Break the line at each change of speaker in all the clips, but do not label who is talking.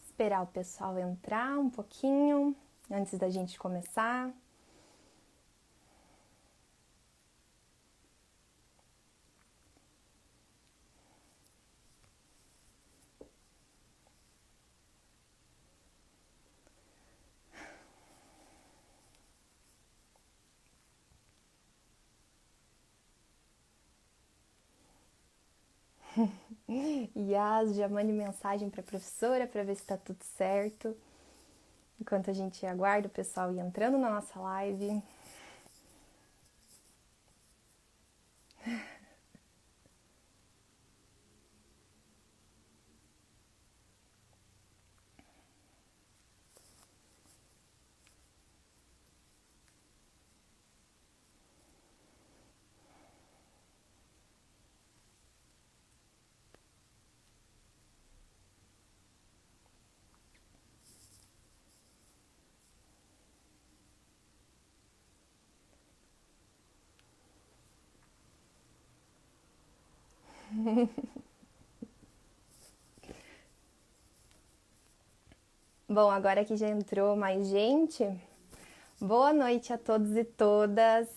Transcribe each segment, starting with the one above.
Esperar o pessoal entrar um pouquinho antes da gente começar. Yas, já mande mensagem para a professora para ver se está tudo certo. Enquanto a gente aguarda o pessoal ir entrando na nossa live. Bom, agora que já entrou mais gente, boa noite a todos e todas.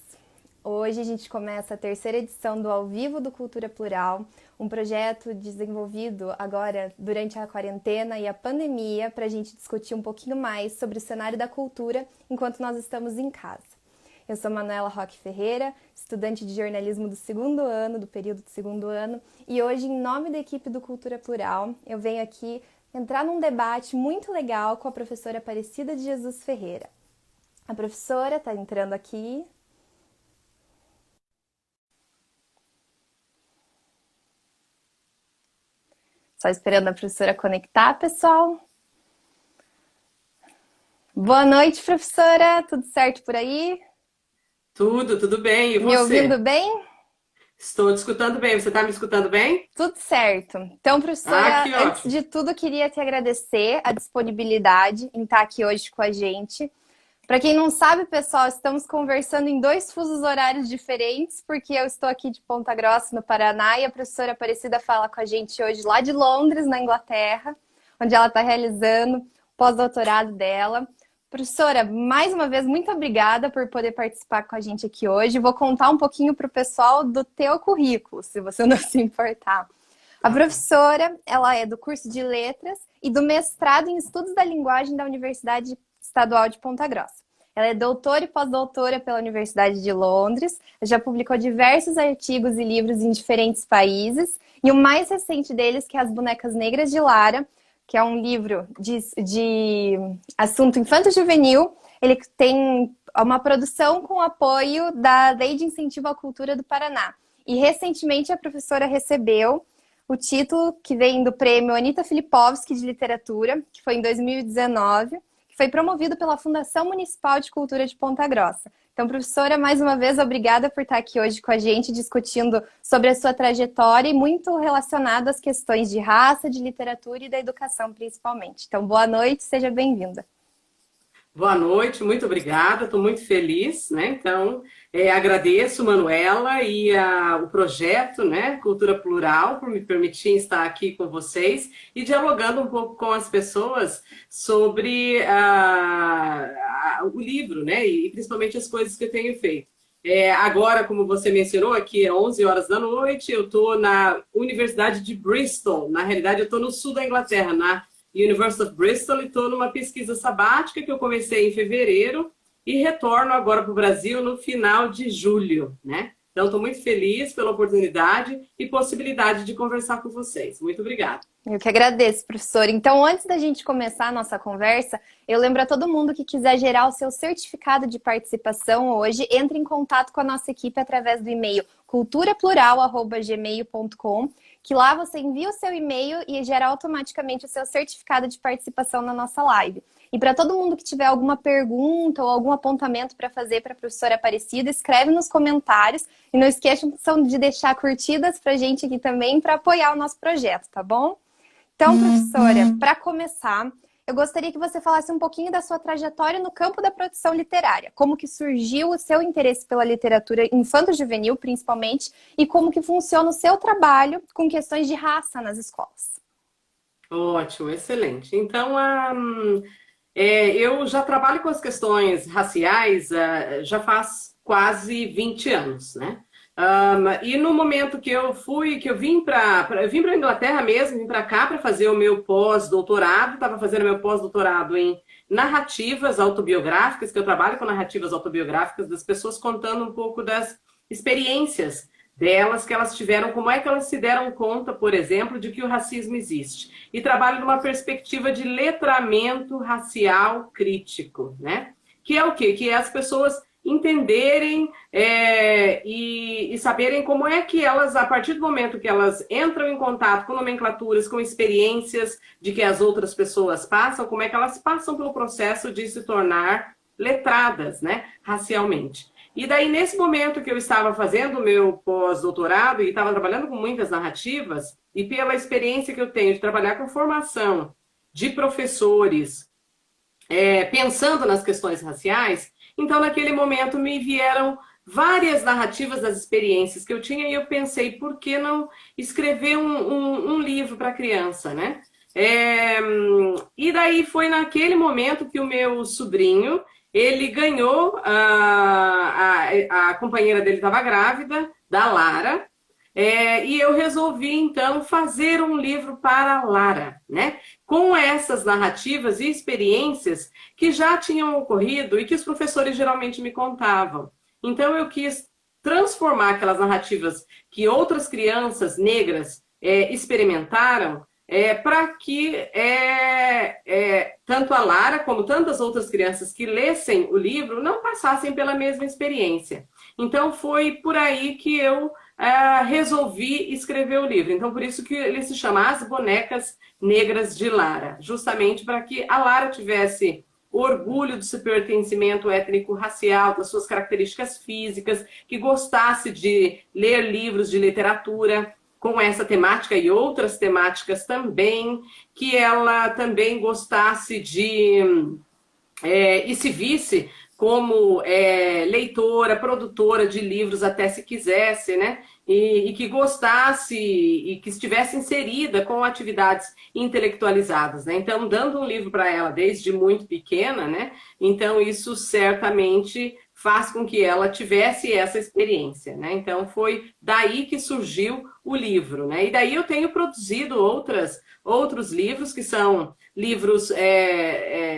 Hoje a gente começa a terceira edição do Ao Vivo do Cultura Plural, um projeto desenvolvido agora durante a quarentena e a pandemia para a gente discutir um pouquinho mais sobre o cenário da cultura enquanto nós estamos em casa. Eu sou Manuela Roque Ferreira, estudante de jornalismo do segundo ano, do período do segundo ano, e hoje, em nome da equipe do Cultura Plural, eu venho aqui entrar num debate muito legal com a professora Aparecida de Jesus Ferreira. A professora está entrando aqui. Só esperando a professora conectar, pessoal. Boa noite, professora. Tudo certo por aí?
Tudo bem. E
Me ouvindo
você?
bem?
Estou te escutando bem. Você está me escutando bem?
Tudo certo. Então,
Ah,
professora,
que
antes
ótimo.
de tudo, queria te agradecer a disponibilidade em estar aqui hoje com a gente. Para quem não sabe, pessoal, estamos conversando em dois fusos horários diferentes, porque eu estou aqui de Ponta Grossa, no Paraná, e a professora Aparecida fala com a gente hoje lá de Londres, na Inglaterra, onde ela está realizando o pós-doutorado dela. Professora, mais uma vez, muito obrigada por poder participar com a gente aqui hoje. Vou contar um pouquinho para o pessoal do teu currículo, se você não se importar. A
Tá bom.
professora, ela é do curso de Letras e do mestrado em Estudos da Linguagem da Universidade Estadual de Ponta Grossa. Ela é doutora e pós-doutora pela Universidade de Londres, já publicou diversos artigos e livros em diferentes países, e o mais recente deles, que é As Bonecas Negras de Lara, que é um livro de assunto infanto-juvenil. Ele tem uma produção com apoio da Lei de Incentivo à Cultura do Paraná. E recentemente a professora recebeu o título que vem do prêmio Anita Filipovski de Literatura, que foi em 2019, que foi promovido pela Fundação Municipal de Cultura de Ponta Grossa. Então, professora, mais uma vez, obrigada por estar aqui hoje com a gente, discutindo sobre a sua trajetória e muito relacionado às questões de raça, de literatura e da educação, principalmente. Então, boa noite, seja bem-vinda.
Boa noite, muito obrigada. Estou muito feliz, né? Então, agradeço, Manuela, e o projeto, né, Cultura Plural, por me permitir estar aqui com vocês e dialogando um pouco com as pessoas sobre o livro, né? E principalmente as coisas que eu tenho feito. Agora, como você mencionou, aqui é 11 horas da noite, eu estou na Universidade de Bristol. Na realidade, eu estou no sul da Inglaterra, na University of Bristol, e estou numa pesquisa sabática que eu comecei em fevereiro e retorno agora para o Brasil no final de julho, né? Então, estou muito feliz pela oportunidade e possibilidade de conversar com vocês. Muito obrigada.
Eu que agradeço, professor. Então, antes da gente começar a nossa conversa, eu lembro a todo mundo que quiser gerar o seu certificado de participação hoje, entre em contato com a nossa equipe através do e-mail culturaplural@gmail.com, que lá você envia o seu e-mail e gera automaticamente o seu certificado de participação na nossa live. E para todo mundo que tiver alguma pergunta ou algum apontamento para fazer para a professora Aparecida, escreve nos comentários e não esqueçam de deixar curtidas para a gente aqui também para apoiar o nosso projeto, tá bom? Então, professora, para começar, eu gostaria que você falasse um pouquinho da sua trajetória no campo da produção literária. Como que surgiu o seu interesse pela literatura infanto-juvenil, principalmente, e como que funciona o seu trabalho com questões de raça nas escolas.
Ótimo, excelente. Então, eu já trabalho com as questões raciais já faz quase 20 anos, né? E no momento que eu vim para a Inglaterra mesmo, vim para cá para fazer o meu pós-doutorado, estava fazendo meu pós-doutorado em narrativas autobiográficas, que eu trabalho com narrativas autobiográficas das pessoas contando um pouco das experiências delas que elas tiveram, como é que elas se deram conta, por exemplo, de que o racismo existe. E trabalho numa perspectiva de letramento racial crítico, né? Que é o quê? Que é as pessoas entenderem e saberem como é que elas, a partir do momento que elas entram em contato com nomenclaturas, com experiências de que as outras pessoas passam, como é que elas passam pelo processo de se tornar letradas, né, racialmente. E daí, nesse momento que eu estava fazendo o meu pós-doutorado e estava trabalhando com muitas narrativas, e pela experiência que eu tenho de trabalhar com formação de professores, pensando nas questões raciais, então, naquele momento, me vieram várias narrativas das experiências que eu tinha e eu pensei, por que não escrever um livro para criança, né? E daí foi naquele momento que o meu sobrinho, ele ganhou, a companheira dele estava grávida, da Lara, e eu resolvi, então, fazer um livro para a Lara, né? Com essas narrativas e experiências que já tinham ocorrido e que os professores geralmente me contavam. Então, eu quis transformar aquelas narrativas que outras crianças negras experimentaram para que tanto a Lara como tantas outras crianças que lessem o livro não passassem pela mesma experiência. Então, foi por aí que eu resolvi escrever o livro. Então, por isso que ele se chama As Bonecas Negras de Lara, justamente para que a Lara tivesse orgulho do seu pertencimento étnico-racial, das suas características físicas, que gostasse de ler livros de literatura com essa temática e outras temáticas também, que ela também gostasse e se visse como leitora, produtora de livros, até se quisesse, né? E que gostasse e que estivesse inserida com atividades intelectualizadas, né? Então, dando um livro para ela desde muito pequena, né? Então, isso certamente faz com que ela tivesse essa experiência, né? Então, foi daí que surgiu o livro, né? E daí eu tenho produzido outros livros, que são livros,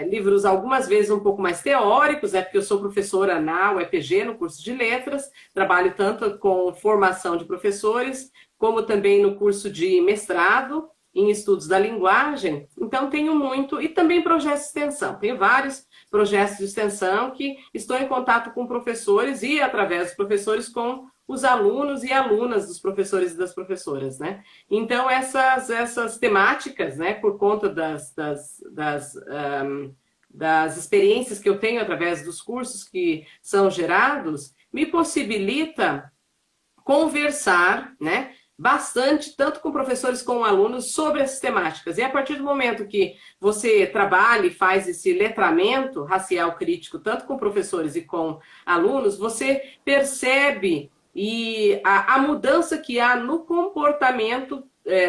livros algumas vezes um pouco mais teóricos, porque eu sou professora na UEPG, no curso de letras, trabalho tanto com formação de professores, como também no curso de mestrado em estudos da linguagem. Então, tenho muito, e também projetos de extensão. Tenho vários projetos de extensão que estou em contato com professores e, através dos professores, com os alunos e alunas dos professores e das professoras, né? Então, essas temáticas, né, por conta das experiências que eu tenho através dos cursos que são gerados, me possibilita conversar, né, bastante, tanto com professores como alunos, sobre essas temáticas. E a partir do momento que você trabalha e faz esse letramento racial crítico, tanto com professores e com alunos, você percebe a mudança que há no comportamento,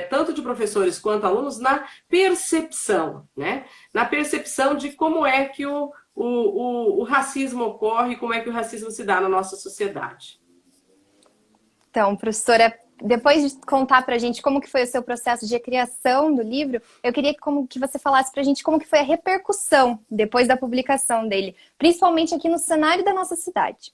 tanto de professores quanto alunos, na percepção, né? Na percepção de como é que o racismo ocorre, como é que o racismo se dá na nossa sociedade.
Então, professora, depois de contar pra gente como que foi o seu processo de criação do livro, eu queria que você falasse pra gente como que foi a repercussão depois da publicação dele, principalmente aqui no cenário da nossa cidade.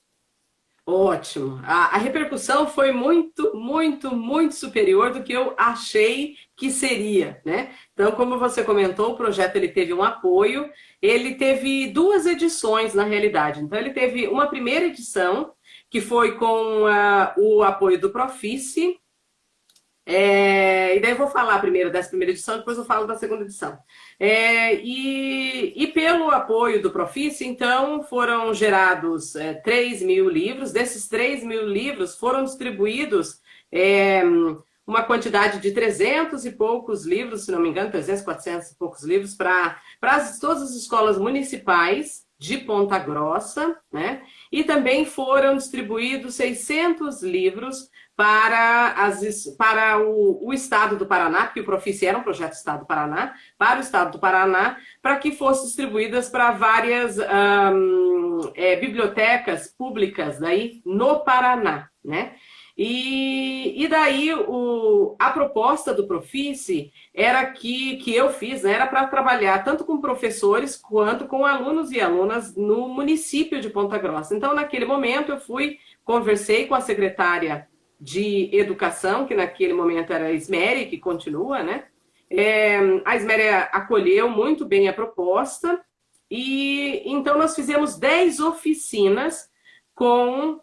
Ótimo. A repercussão foi muito, muito, muito superior do que eu achei que seria, né? Então, como você comentou, o projeto ele teve um apoio, ele teve 2 edições na realidade. Então, ele teve uma primeira edição, que foi com o apoio do Profice, e daí eu vou falar primeiro dessa primeira edição, depois eu falo da segunda edição. E pelo apoio do Profice, então, foram gerados 3.000 livros. Desses 3.000 livros foram distribuídos uma quantidade de 300 e poucos livros, se não me engano, 300, 400 e poucos livros para todas as escolas municipais de Ponta Grossa, né? E também foram distribuídos 600 livros para o Estado do Paraná, porque o Profice era um projeto do Estado do Paraná, para o Estado do Paraná, para que fossem distribuídas para várias bibliotecas públicas daí no Paraná, né? E daí a proposta do Profice era que eu fiz, né, era para trabalhar tanto com professores quanto com alunos e alunas no município de Ponta Grossa. Então, naquele momento, eu conversei com a secretária de Educação, que naquele momento era a Ismere, que continua, né? A Ismere acolheu muito bem a proposta e então nós fizemos 10 oficinas com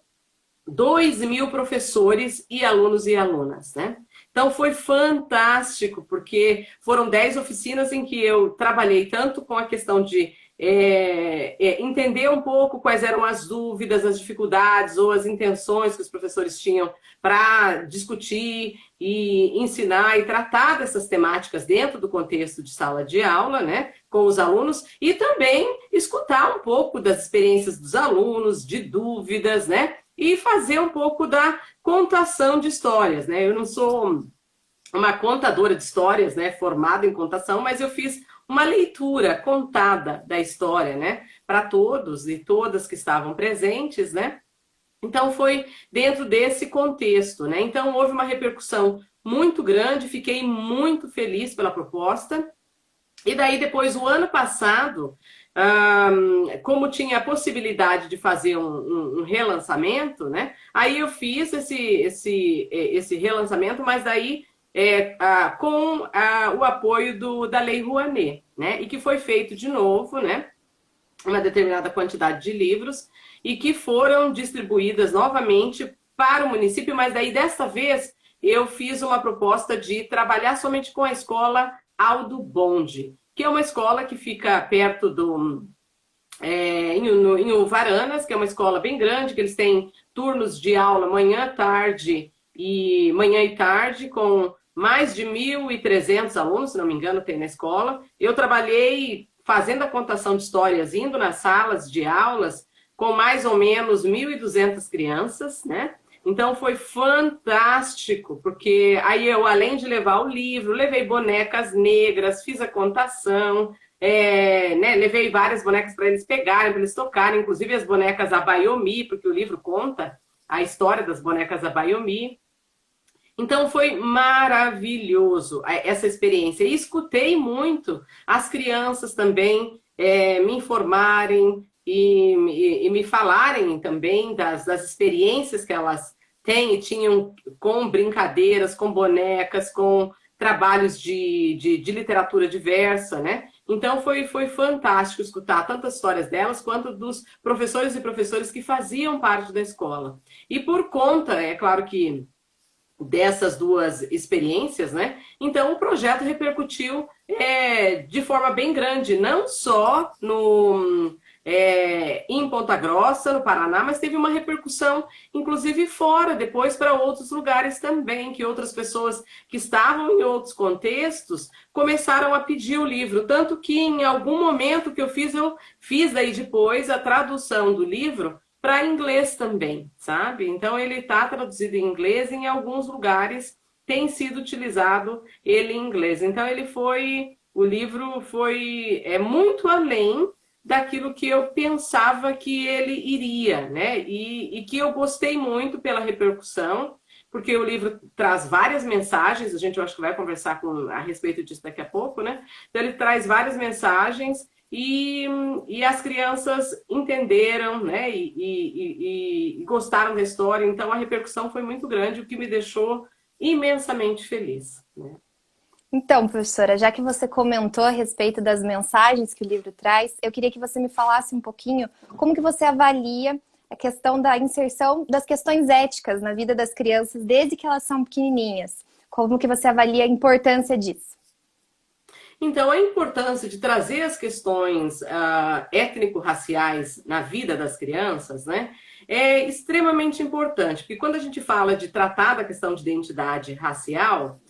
2.000 professores e alunos e alunas, né? Então foi fantástico, porque foram 10 oficinas em que eu trabalhei tanto com a questão de entender um pouco quais eram as dúvidas, as dificuldades ou as intenções que os professores tinham para discutir e ensinar e tratar dessas temáticas dentro do contexto de sala de aula, né, com os alunos, e também escutar um pouco das experiências dos alunos, de dúvidas, né, e fazer um pouco da contação de histórias, né? Eu não sou uma contadora de histórias, né, formada em contação, mas eu fiz uma leitura contada da história, né, para todos e todas que estavam presentes, né? Então foi dentro desse contexto, né? Então houve uma repercussão muito grande, fiquei muito feliz pela proposta. E daí depois, o ano passado, como tinha a possibilidade de fazer um relançamento, né? Aí eu fiz esse relançamento, mas daí com o apoio da Lei Rouanet, né? E que foi feito de novo, né? Uma determinada quantidade de livros e que foram distribuídas novamente para o município, mas daí dessa vez eu fiz uma proposta de trabalhar somente com a escola Aldo Bonde, que é uma escola que fica perto em Uvaranas, que é uma escola bem grande, que eles têm turnos de aula manhã e tarde, com mais de 1.300 alunos, se não me engano, tem na escola. Eu trabalhei fazendo a contação de histórias, indo nas salas de aulas, com mais ou menos 1.200 crianças, né? Então foi fantástico, porque aí eu, além de levar o livro, levei bonecas negras, fiz a contação, né? Levei várias bonecas para eles pegarem, para eles tocarem, inclusive as bonecas Abayomi, porque o livro conta a história das bonecas Abayomi. Então foi maravilhoso essa experiência. E escutei muito as crianças também me informarem e me falarem também das experiências que elas têm e tinham com brincadeiras, com bonecas, com trabalhos de literatura diversa, né? Então foi fantástico escutar tantas histórias delas quanto dos professores e professoras que faziam parte da escola. E por conta, é claro que dessas duas experiências, né? Então o projeto repercutiu de forma bem grande, não só em Ponta Grossa, no Paraná, mas teve uma repercussão, inclusive fora, depois para outros lugares também, que outras pessoas que estavam em outros contextos começaram a pedir o livro, tanto que em algum momento que eu fiz daí depois a tradução do livro para inglês também, sabe? Então ele está traduzido em inglês e em alguns lugares tem sido utilizado ele em inglês. Então o livro foi muito além daquilo que eu pensava que ele iria, né? E que eu gostei muito pela repercussão, porque o livro traz várias mensagens, eu acho que vai conversar a respeito disso daqui a pouco, né? Então ele traz várias mensagens e as crianças entenderam, né, e gostaram da história, então a repercussão foi muito grande, o que me deixou imensamente feliz, né?
Então, professora, já que você comentou a respeito das mensagens que o livro traz, eu queria que você me falasse um pouquinho como que você avalia a questão da inserção das questões éticas na vida das crianças desde que elas são pequenininhas. Como que você avalia a importância disso?
Então, a importância de trazer as questões étnico-raciais na vida das crianças, né? é extremamente importante, porque quando a gente fala de tratar da questão de identidade racial,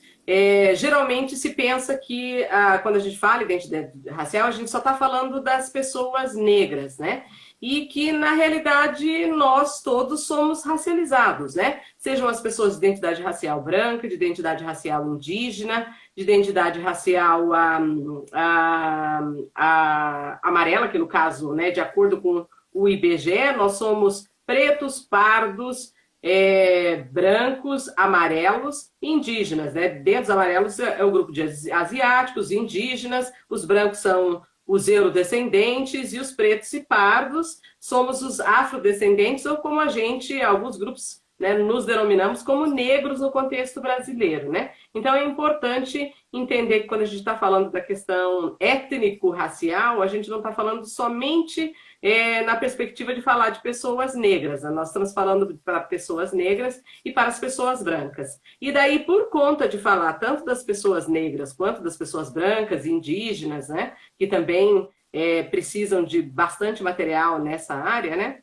geralmente se pensa que quando a gente fala em identidade racial, a gente só está falando das pessoas negras, né? E que, na realidade, nós todos somos racializados, né? Sejam as pessoas de identidade racial branca, de identidade racial indígena, de identidade racial amarela, que no caso, né, de acordo com o IBGE, nós somos pretos, pardos, brancos, amarelos e indígenas, né? Dentro dos amarelos é o grupo de asiáticos, indígenas, os brancos são os eurodescendentes e os pretos e pardos somos os afrodescendentes, ou como a gente, alguns grupos, né, nos denominamos como negros no contexto brasileiro, né? Então é importante entender que quando a gente está falando da questão étnico-racial, a gente não está falando somente na perspectiva de falar de pessoas negras, né? Nós estamos falando para pessoas negras e para as pessoas brancas. E daí, por conta de falar tanto das pessoas negras quanto das pessoas brancas e indígenas, né, que também precisam de bastante material nessa área, né?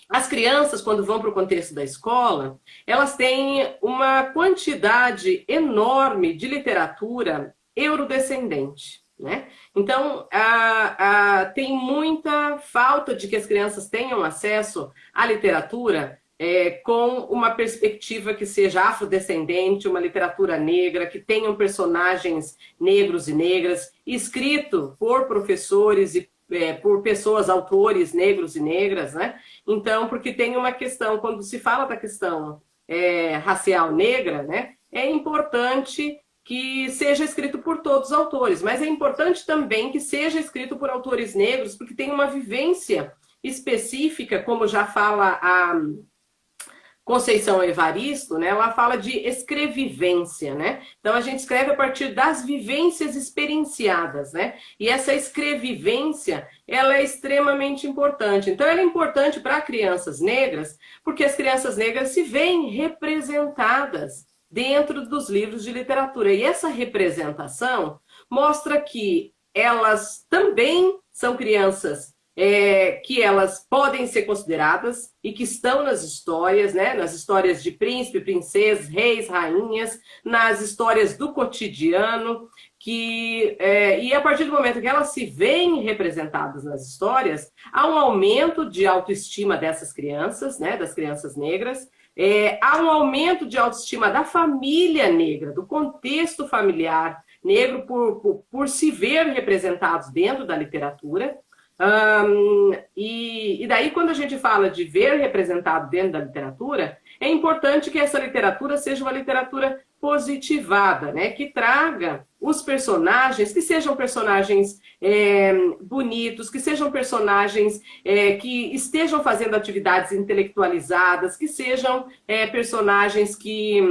As crianças, quando vão para o contexto da escola, elas têm uma quantidade enorme de literatura eurodescendente, né? Então, tem muita falta de que as crianças tenham acesso à literatura com uma perspectiva que seja afrodescendente, uma literatura negra, que tenham personagens negros e negras, escrito por professores e por pessoas, autores negros e negras, né? Então, porque tem uma questão, quando se fala da questão racial negra, né, é importante que seja escrito por todos os autores, mas é importante também que seja escrito por autores negros, porque tem uma vivência específica, como já fala a Conceição Evaristo, né, ela fala de escrevivência, né? Então a gente escreve a partir das vivências experienciadas, né? E essa escrevivência, ela é extremamente importante. Então ela é importante para crianças negras, porque as crianças negras se veem representadas dentro dos livros de literatura. E essa representação mostra que elas também são crianças que elas podem ser consideradas e que estão nas histórias, né? Nas histórias de príncipe, princesas, reis, rainhas, nas histórias do cotidiano, e a partir do momento que elas se veem representadas nas histórias, há um aumento de autoestima dessas crianças, né? Das crianças negras, há um aumento de autoestima da família negra, do contexto familiar negro, por se ver representados dentro da literatura. E daí, quando a gente fala de ver representado dentro da literatura, é importante que essa literatura seja uma literatura positivada, né? Que traga os personagens, que sejam personagens bonitos, que sejam personagens que estejam fazendo atividades intelectualizadas, que sejam personagens que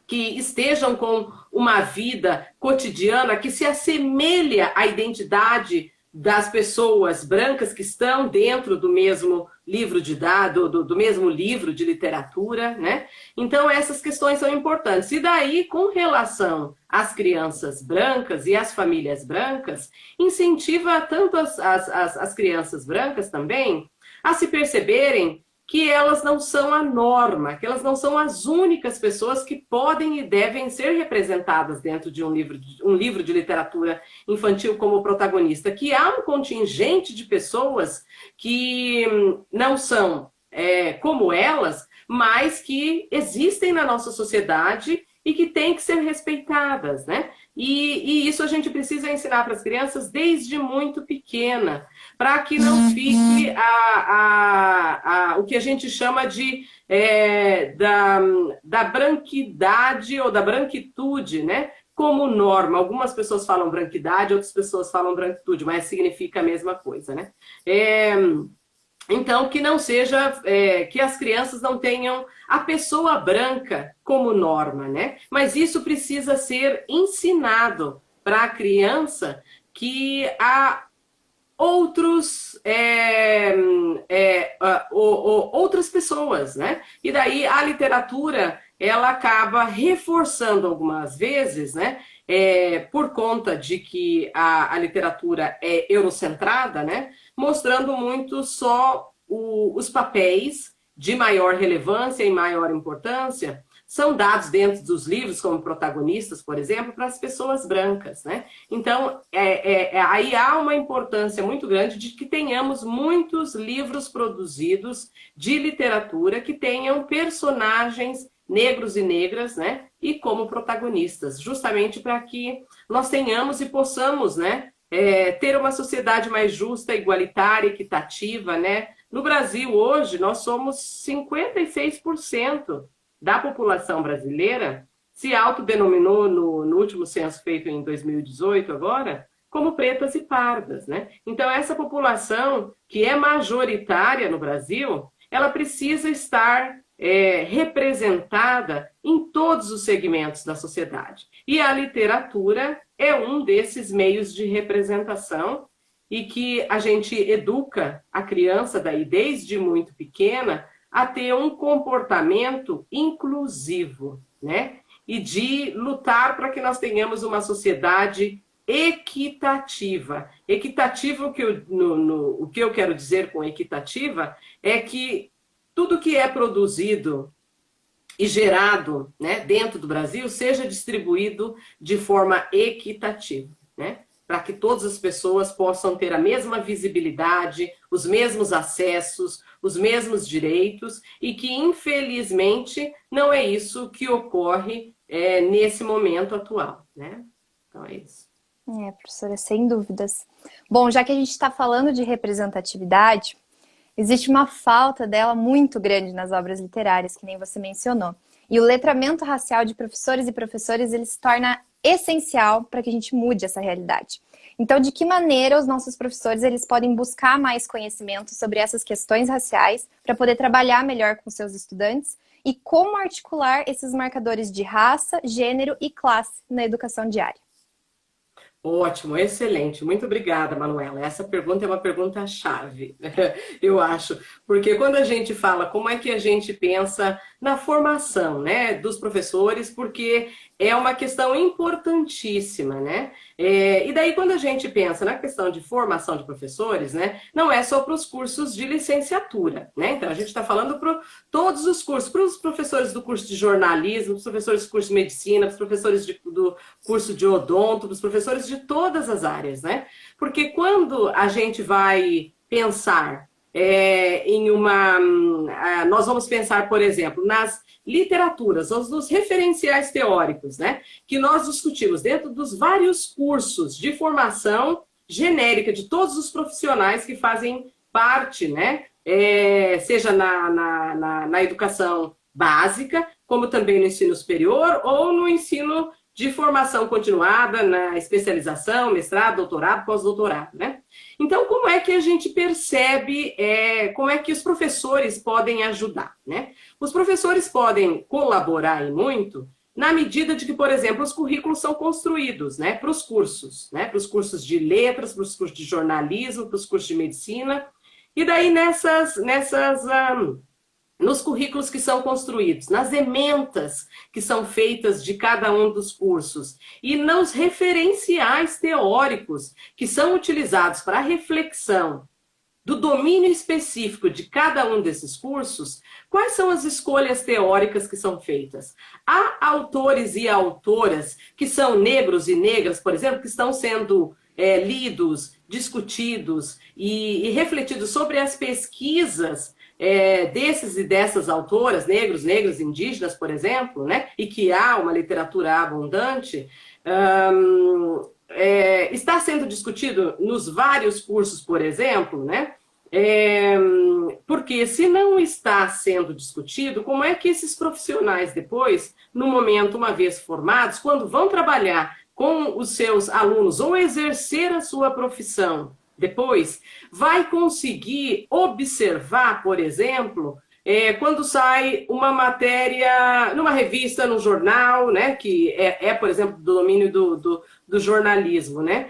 estejam com uma vida cotidiana que se assemelha à identidade das pessoas brancas que estão dentro do mesmo livro do mesmo livro de literatura, né? Então essas questões são importantes. E daí, com relação às crianças brancas e às famílias brancas, incentiva tanto as crianças brancas também a se perceberem que elas não são a norma, que elas não são as únicas pessoas que podem e devem ser representadas dentro de um livro de literatura infantil como protagonista, que há um contingente de pessoas que não são como elas, mas que existem na nossa sociedade e que têm que ser respeitadas, né? E isso a gente precisa ensinar para as crianças desde muito pequena, para que não fique o que a gente chama de da branquidade ou da branquitude, né? Como norma. Algumas pessoas falam branquidade, outras pessoas falam branquitude, mas significa a mesma coisa, né? Então, que não seja, que as crianças não tenham a pessoa branca como norma, né? Mas isso precisa ser ensinado para a criança, que há outras pessoas, né? E daí a literatura, ela acaba reforçando algumas vezes, né? Por conta de que a literatura é eurocentrada, né? Mostrando muito só os papéis de maior relevância e maior importância são dados dentro dos livros como protagonistas, por exemplo, para as pessoas brancas, né? Então, aí há uma importância muito grande de que tenhamos muitos livros produzidos de literatura que tenham personagens negros e negras, né? E como protagonistas, justamente para que nós tenhamos e possamos, né? Ter uma sociedade mais justa, igualitária, equitativa, né? No Brasil, hoje, nós somos 56% da população brasileira se autodenominou no último censo feito em 2018 agora, como pretas e pardas, né? Então, essa população que é majoritária no Brasil, ela precisa estar representada em todos os segmentos da sociedade. E a literatura é um desses meios de representação e que a gente educa a criança daí desde muito pequena a ter um comportamento inclusivo, né? E de lutar para que nós tenhamos uma sociedade equitativa. Equitativa, o que eu quero dizer com equitativa é que tudo que é produzido e gerado, né, dentro do Brasil seja distribuído de forma equitativa, né? Para que todas as pessoas possam ter a mesma visibilidade, os mesmos acessos, os mesmos direitos, e que, infelizmente, não é isso que ocorre nesse momento atual, né? Então é isso.
Professora, sem dúvidas. Bom, já que a gente está falando de representatividade, existe uma falta dela muito grande nas obras literárias, que nem você mencionou. E o letramento racial de professores e professoras, ele se torna essencial para que a gente mude essa realidade. Então, de que maneira os nossos professores eles podem buscar mais conhecimento sobre essas questões raciais para poder trabalhar melhor com seus estudantes e como articular esses marcadores de raça, gênero e classe na educação diária?
Ótimo, excelente. Muito obrigada, Manuela. Essa pergunta é uma pergunta-chave, eu acho. Porque quando a gente fala como é que a gente pensa na formação, né, dos professores, porque é uma questão importantíssima, né? E daí, quando a gente pensa na questão de formação de professores, né, não é só para os cursos de licenciatura, né? Então, a gente está falando para todos os cursos, para os professores do curso de jornalismo, para os professores do curso de medicina, para os professores do curso de odonto, para os professores de todas as áreas, né? Porque quando a gente vai pensar nós vamos pensar, por exemplo, nas literaturas, nos referenciais teóricos, né? Que nós discutimos dentro dos vários cursos de formação genérica de todos os profissionais que fazem parte, né? Seja na educação básica, como também no ensino superior ou no ensino de formação continuada, na especialização, mestrado, doutorado, pós-doutorado, né? Então, como é que a gente percebe, como é que os professores podem ajudar, né? Os professores podem colaborar e muito na medida de que, por exemplo, os currículos são construídos, né, para os cursos, né? Para os cursos de letras, para os cursos de jornalismo, para os cursos de medicina. E daí, nos currículos que são construídos, nas ementas que são feitas de cada um dos cursos e nos referenciais teóricos que são utilizados para a reflexão do domínio específico de cada um desses cursos, quais são as escolhas teóricas que são feitas? Há autores e autoras que são negros e negras, por exemplo, que estão sendo lidos, discutidos e refletidos sobre as pesquisas desses e dessas autoras, negros, negras, indígenas, por exemplo, né, e que há uma literatura abundante, está sendo discutido nos vários cursos, por exemplo, né, porque se não está sendo discutido, como é que esses profissionais depois, no momento, uma vez formados, quando vão trabalhar com os seus alunos ou exercer a sua profissão, depois, vai conseguir observar, por exemplo, quando sai uma matéria numa revista, num jornal, né, que por exemplo, do domínio do jornalismo, né,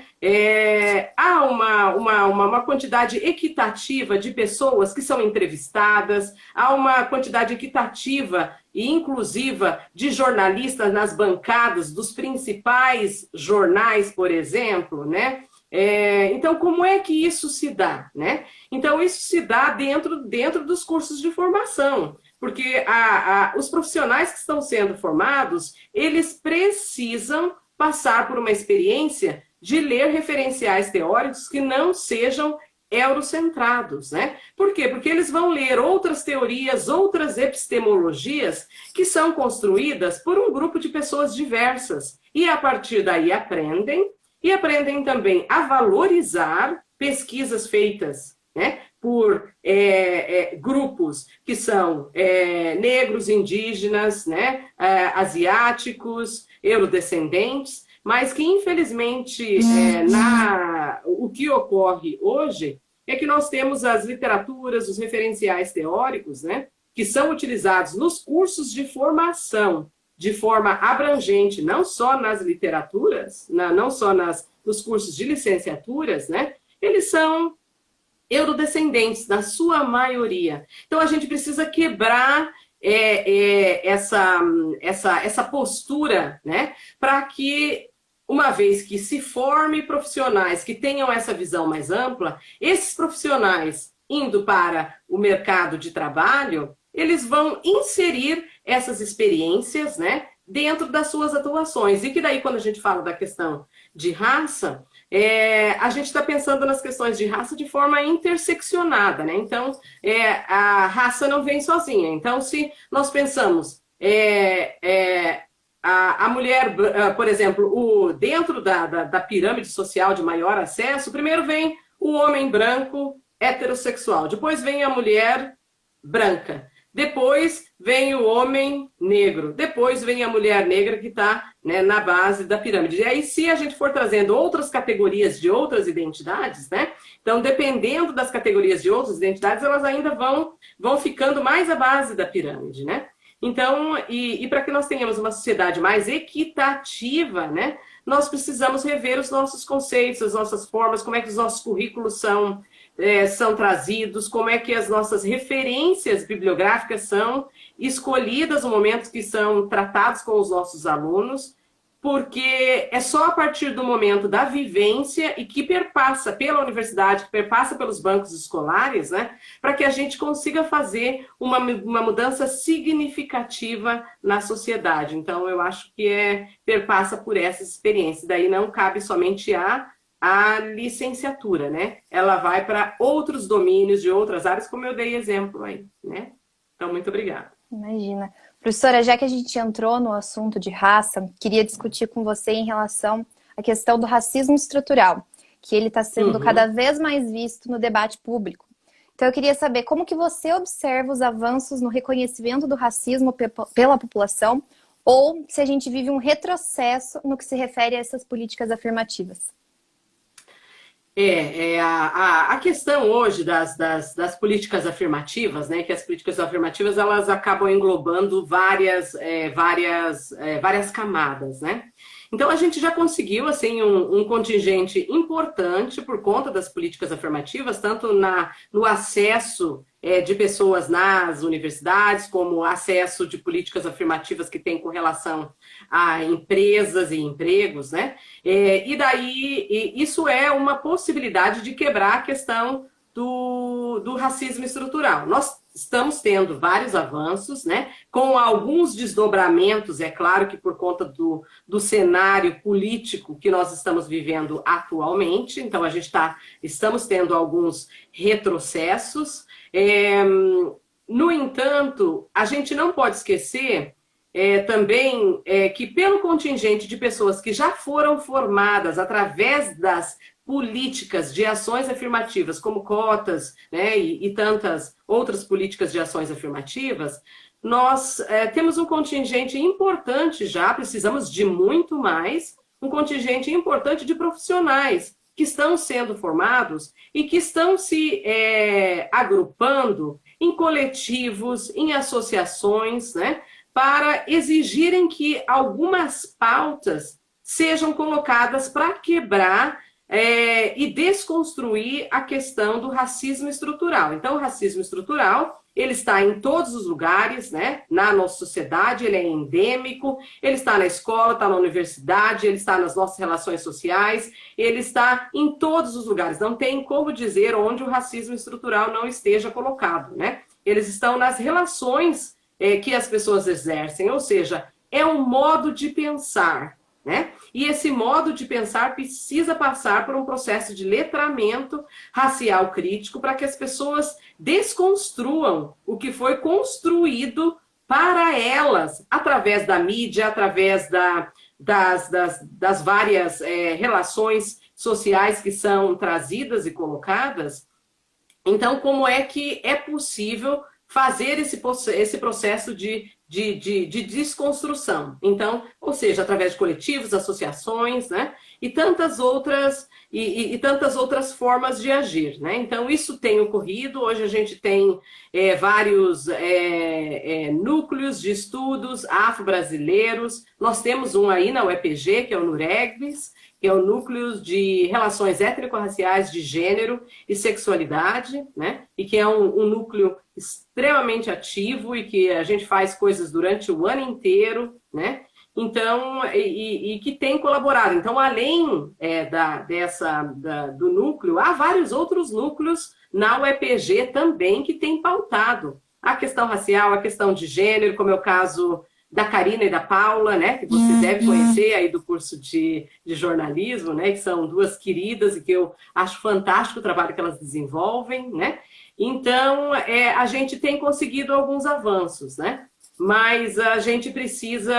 há uma quantidade equitativa de pessoas que são entrevistadas, há uma quantidade equitativa e inclusiva de jornalistas nas bancadas dos principais jornais, por exemplo, né, Então, como é que isso se dá, né? Então, isso se dá dentro dos cursos de formação, porque os profissionais que estão sendo formados, eles precisam passar por uma experiência de ler referenciais teóricos que não sejam eurocentrados, né? Por quê? Porque eles vão ler outras teorias, outras epistemologias que são construídas por um grupo de pessoas diversas. E a partir daí aprendem, e aprendem também a valorizar pesquisas feitas, né, por grupos que são negros, indígenas, né, asiáticos, eurodescendentes, mas que, infelizmente, o que ocorre hoje é que nós temos as literaturas, os referenciais teóricos, né, que são utilizados nos cursos de formação de forma abrangente, não só nas literaturas, não só nos cursos de licenciaturas, né, eles são eurodescendentes, na sua maioria. Então, a gente precisa quebrar essa postura, né, para que, uma vez que se forme profissionais que tenham essa visão mais ampla, esses profissionais indo para o mercado de trabalho, eles vão inserir essas experiências, né, dentro das suas atuações. E que daí, quando a gente fala da questão de raça, a gente está pensando nas questões de raça de forma interseccionada, né? Então, a raça não vem sozinha. Então, se nós pensamos a mulher, por exemplo, dentro da pirâmide social de maior acesso, primeiro vem o homem branco heterossexual, depois vem a mulher branca, depois vem o homem negro, depois vem a mulher negra que está, né, na base da pirâmide. E aí, se a gente for trazendo outras categorias de outras identidades, né, então, dependendo das categorias de outras identidades, elas ainda vão ficando mais à base da pirâmide, né? Então, e para que nós tenhamos uma sociedade mais equitativa, né, nós precisamos rever os nossos conceitos, as nossas formas, como é que os nossos currículos são trazidos, como é que as nossas referências bibliográficas são escolhidas no momento que são tratados com os nossos alunos, porque é só a partir do momento da vivência e que perpassa pela universidade, que perpassa pelos bancos escolares, né, para que a gente consiga fazer uma mudança significativa na sociedade. Então, eu acho que perpassa por essa experiência. Daí não cabe somente a licenciatura, né? Ela vai para outros domínios de outras áreas, como eu dei exemplo aí, né? Então, muito obrigada.
Imagina. Professora, já que a gente entrou no assunto de raça, queria discutir com você em relação à questão do racismo estrutural, que ele está sendo cada vez mais visto no debate público. Então, eu queria saber como que você observa os avanços no reconhecimento do racismo pela população, ou se a gente vive um retrocesso no que se refere a essas políticas afirmativas.
A questão hoje das políticas afirmativas, né, que as políticas afirmativas elas acabam englobando várias camadas, né? Então, a gente já conseguiu assim, um contingente importante por conta das políticas afirmativas, tanto no acesso de pessoas nas universidades, como acesso de políticas afirmativas que tem com relação a empresas e empregos, né? E daí, isso é uma possibilidade de quebrar a questão do racismo estrutural. Nós estamos tendo vários avanços, né, com alguns desdobramentos, é claro que por conta do cenário político que nós estamos vivendo atualmente, então estamos tendo alguns retrocessos. No entanto, a gente não pode esquecer também que pelo contingente de pessoas que já foram formadas através das políticas de ações afirmativas, como cotas, né, e tantas outras políticas de ações afirmativas, nós temos um contingente importante já, precisamos de muito mais, um contingente importante de profissionais que estão sendo formados e que estão se agrupando em coletivos, em associações, né, para exigirem que algumas pautas sejam colocadas para quebrar e desconstruir a questão do racismo estrutural. Então, o racismo estrutural, ele está em todos os lugares, né? Na nossa sociedade, ele é endêmico, ele está na escola, está na universidade, ele está nas nossas relações sociais, ele está em todos os lugares. Não tem como dizer onde o racismo estrutural não esteja colocado, né? Eles estão nas relações que as pessoas exercem, ou seja, é um modo de pensar, né? E esse modo de pensar precisa passar por um processo de letramento racial crítico para que as pessoas desconstruam o que foi construído para elas, através da mídia, através das várias relações sociais que são trazidas e colocadas. Então, como é que é possível fazer esse processo de desconstrução? Então, ou seja, através de coletivos, associações, né? E tantas outras formas de agir, né? Então, isso tem ocorrido. Hoje a gente tem vários núcleos de estudos afro-brasileiros. Nós temos um aí na UEPG, que é o NUREGBS, que é o Núcleo de Relações Étnico-Raciais de Gênero e Sexualidade, né? E que é um núcleo extremamente ativo e que a gente faz coisas durante o ano inteiro, né? Então, e que tem colaborado. Então, além do núcleo, há vários outros núcleos na UEPG também que têm pautado a questão racial, a questão de gênero, como é o caso da Karina e da Paula, né, que você deve conhecer aí do curso de jornalismo, né, que são duas queridas e que eu acho fantástico o trabalho que elas desenvolvem, né. Então, a gente tem conseguido alguns avanços, né, mas a gente precisa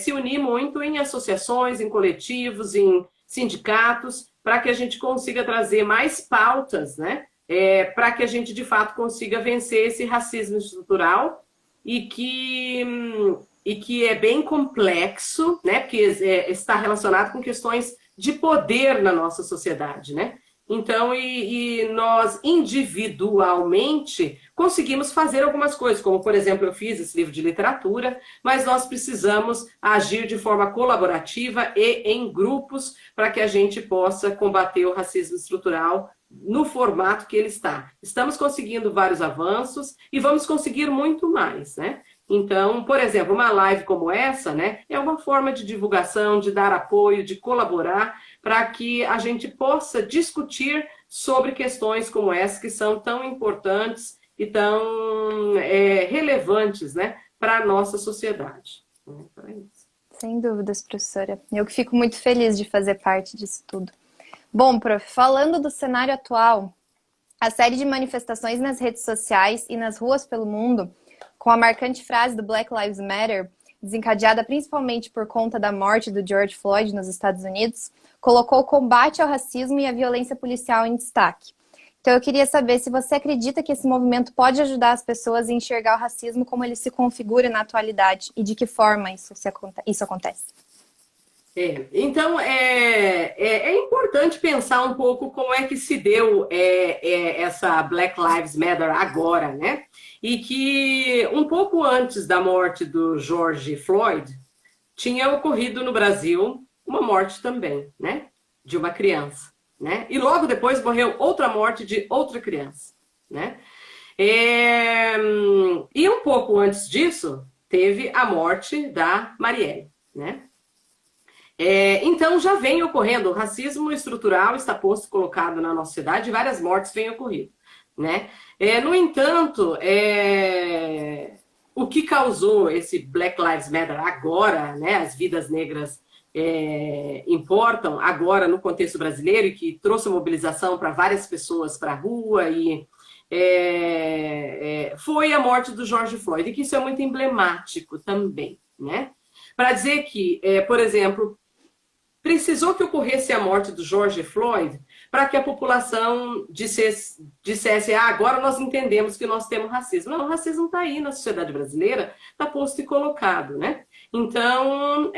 se unir muito em associações, em coletivos, em sindicatos, para que a gente consiga trazer mais pautas, né, para que a gente, de fato, consiga vencer esse racismo estrutural e que é bem complexo, né? Porque está relacionado com questões de poder na nossa sociedade, né? Então, e nós individualmente conseguimos fazer algumas coisas, como, por exemplo, eu fiz esse livro de literatura, mas nós precisamos agir de forma colaborativa e em grupos para que a gente possa combater o racismo estrutural no formato que ele está. Estamos conseguindo vários avanços e vamos conseguir muito mais, né? Então, por exemplo, uma live como essa, né, é uma forma de divulgação, de dar apoio, de colaborar para que a gente possa discutir sobre questões como essa que são tão importantes e tão relevantes, né, para a nossa sociedade. Então, é isso.
Sem dúvidas, professora. Eu que fico muito feliz de fazer parte disso tudo. Bom, prof, falando do cenário atual, a série de manifestações nas redes sociais e nas ruas pelo mundo, com a marcante frase do Black Lives Matter, desencadeada principalmente por conta da morte do George Floyd nos Estados Unidos, colocou o combate ao racismo e à violência policial em destaque. Então eu queria saber se você acredita que esse movimento pode ajudar as pessoas a enxergar o racismo como ele se configura na atualidade e de que forma isso acontece.
Então, é importante pensar um pouco como é que se deu essa Black Lives Matter agora, né? E que um pouco antes da morte do George Floyd, tinha ocorrido no Brasil uma morte também, né? De uma criança, né? E logo depois morreu outra morte de outra criança, né? E um pouco antes disso, teve a morte da Marielle, né? Então já vem ocorrendo, o racismo estrutural está posto, colocado na nossa sociedade, e várias mortes vêm ocorrendo, né? No entanto, o que causou esse Black Lives Matter agora, né? As vidas negras importam agora no contexto brasileiro, e que trouxe mobilização para várias pessoas para a rua, e foi a morte do George Floyd, e que isso é muito emblemático também, né? Para dizer que, por exemplo, precisou que ocorresse a morte do George Floyd para que a população dissesse agora nós entendemos que nós temos racismo. Não, o racismo está aí na sociedade brasileira, está posto e colocado, né? Então,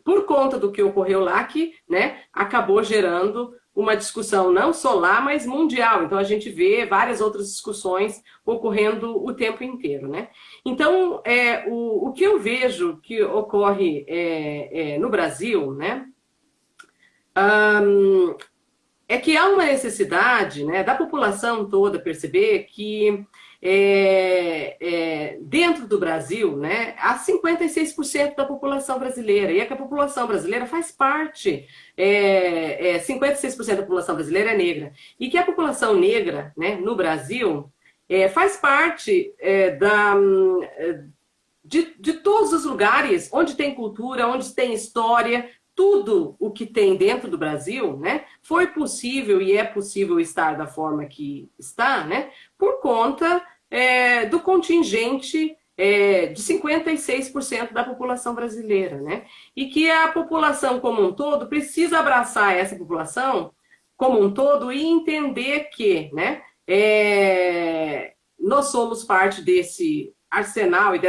por conta do que ocorreu lá, que, né, acabou gerando uma discussão não só lá, mas mundial. Então, a gente vê várias outras discussões ocorrendo o tempo inteiro, né? Então, o que eu vejo que ocorre no Brasil, né? é que há uma necessidade, né, da população toda perceber que dentro do Brasil, né, há 56% da população brasileira, e é que a população brasileira faz parte, 56% da população brasileira é negra, e que a população negra, né, no Brasil faz parte de todos os lugares onde tem cultura, onde tem história, tudo o que tem dentro do Brasil, né, foi possível e é possível estar da forma que está, né, por conta do contingente de 56% da população brasileira, né, e que a população como um todo precisa abraçar essa população como um todo e entender que, né, nós somos parte desse arsenal e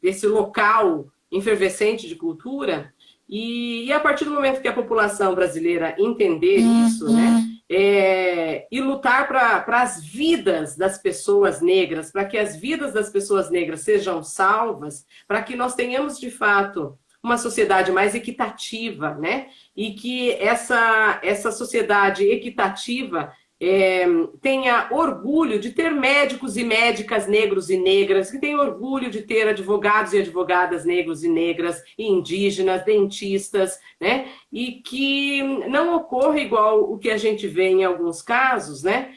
desse local efervescente de cultura, e a partir do momento que a população brasileira entender isso, né, e lutar para as vidas das pessoas negras, para que as vidas das pessoas negras sejam salvas, para que nós tenhamos, de fato, uma sociedade mais equitativa, né, e que essa sociedade equitativa tenha orgulho de ter médicos e médicas negros e negras, que tenha orgulho de ter advogados e advogadas negros e negras, e indígenas, dentistas, né? E que não ocorra igual o que a gente vê em alguns casos, né?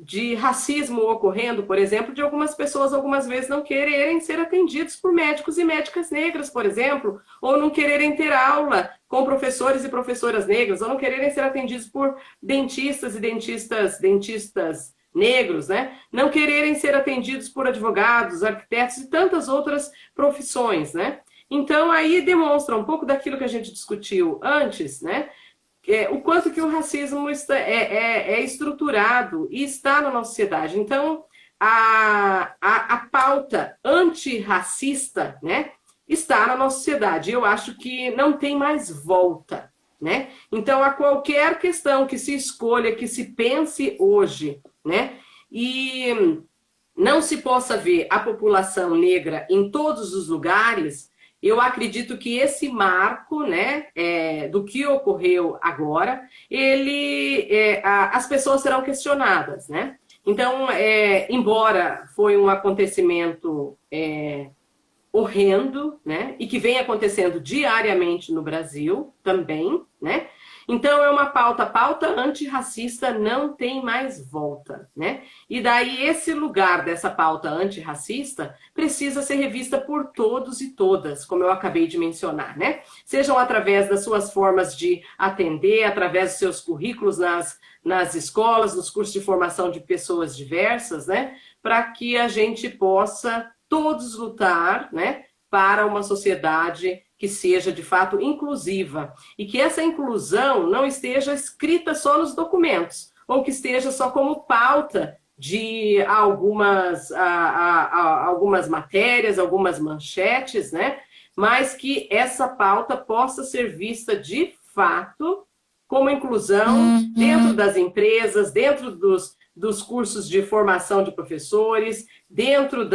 De racismo ocorrendo, por exemplo, de algumas pessoas algumas vezes não quererem ser atendidos por médicos e médicas negras, por exemplo, ou não quererem ter aula com professores e professoras negras, ou não quererem ser atendidos por dentistas e dentistas negros, né? Não quererem ser atendidos por advogados, arquitetos e tantas outras profissões, né? Então, aí demonstra um pouco daquilo que a gente discutiu antes, né? O quanto que o racismo é estruturado e está na nossa sociedade. Então, a pauta antirracista, né, está na nossa sociedade. Eu acho que não tem mais volta, né? Então, a qualquer questão que se escolha, que se pense hoje, né, e não se possa ver a população negra em todos os lugares, eu acredito que esse marco, né, do que ocorreu agora, as pessoas serão questionadas, né? Então, embora foi um acontecimento horrendo, né, e que vem acontecendo diariamente no Brasil também, né? Então, é uma pauta antirracista não tem mais volta, né? E daí esse lugar dessa pauta antirracista precisa ser revista por todos e todas, como eu acabei de mencionar, né? Sejam através das suas formas de atender, através dos seus currículos nas escolas, nos cursos de formação de pessoas diversas, né? Para que a gente possa todos lutar, né, para uma sociedade que seja, de fato, inclusiva. E que essa inclusão não esteja escrita só nos documentos, ou que esteja só como pauta de algumas matérias, algumas manchetes, né? Mas que essa pauta possa ser vista, de fato, como inclusão dentro das empresas, dentro dos cursos de formação de professores, dentro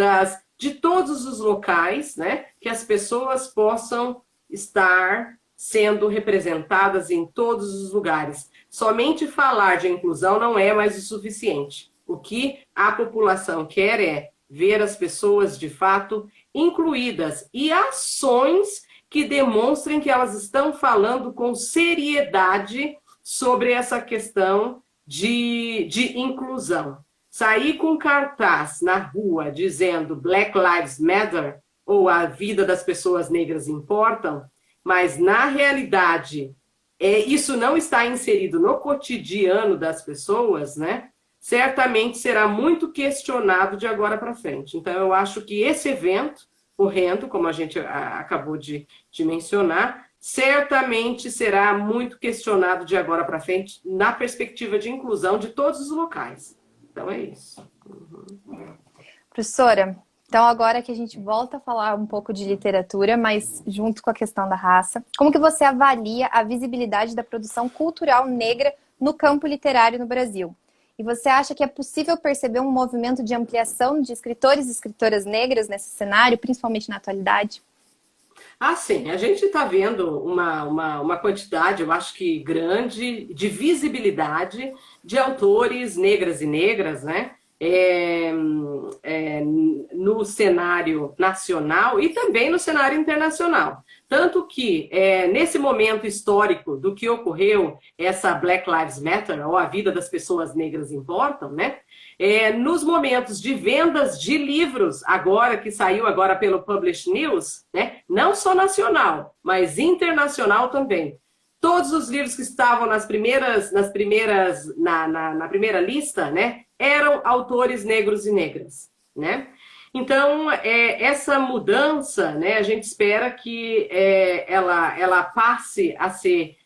de todos os locais, né, que as pessoas possam estar sendo representadas em todos os lugares. Somente falar de inclusão não é mais o suficiente. O que a população quer é ver as pessoas, de fato, incluídas e ações que demonstrem que elas estão falando com seriedade sobre essa questão de inclusão. Sair com cartaz na rua dizendo Black Lives Matter ou a vida das pessoas negras importam, mas na realidade isso não está inserido no cotidiano das pessoas, né? Certamente será muito questionado de agora para frente. Então eu acho que esse evento horrendo, como a gente acabou de mencionar, certamente será muito questionado de agora para frente na perspectiva de inclusão de todos os locais. Então é isso.
Professora, então agora que a gente volta a falar um pouco de literatura, mas junto com a questão da raça, como que você avalia a visibilidade da produção cultural negra no campo literário no Brasil? E você acha que é possível perceber um movimento de ampliação de escritores e escritoras negras nesse cenário, principalmente na atualidade?
Ah, sim, a gente está vendo uma quantidade, eu acho que grande, de visibilidade de autores negras e negras, né? É, no cenário nacional e também no cenário internacional. Tanto que, nesse momento histórico do que ocorreu, essa Black Lives Matter, ou a vida das pessoas negras importam, né? Nos momentos de vendas de livros, agora que saiu agora pelo Publish News, né? Não só nacional, mas internacional também. Todos os livros que estavam na primeira lista, né, eram autores negros e negras, né? Então, essa mudança, né, a gente espera que ela passe a ser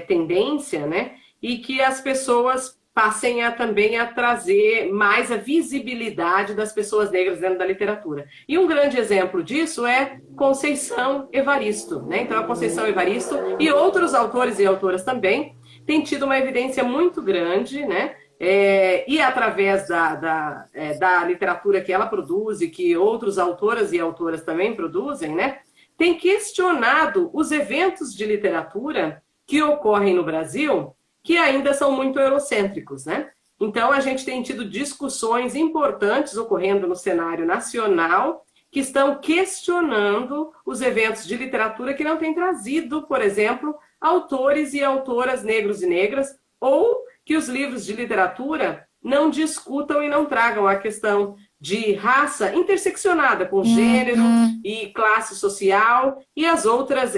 tendência, né, e que as pessoas passem também a trazer mais a visibilidade das pessoas negras dentro da literatura. E um grande exemplo disso é Conceição Evaristo, né? Então, a Conceição Evaristo e outros autores e autoras também têm tido uma evidência muito grande, né? E através da literatura que ela produz e que outros autoras e autoras também produzem, né? Tem questionado os eventos de literatura que ocorrem no Brasil, que ainda são muito eurocêntricos, né? Então, a gente tem tido discussões importantes ocorrendo no cenário nacional que estão questionando os eventos de literatura que não têm trazido, por exemplo, autores e autoras negros e negras, ou que os livros de literatura não discutam e não tragam a questão de raça interseccionada com gênero e classe social e as outras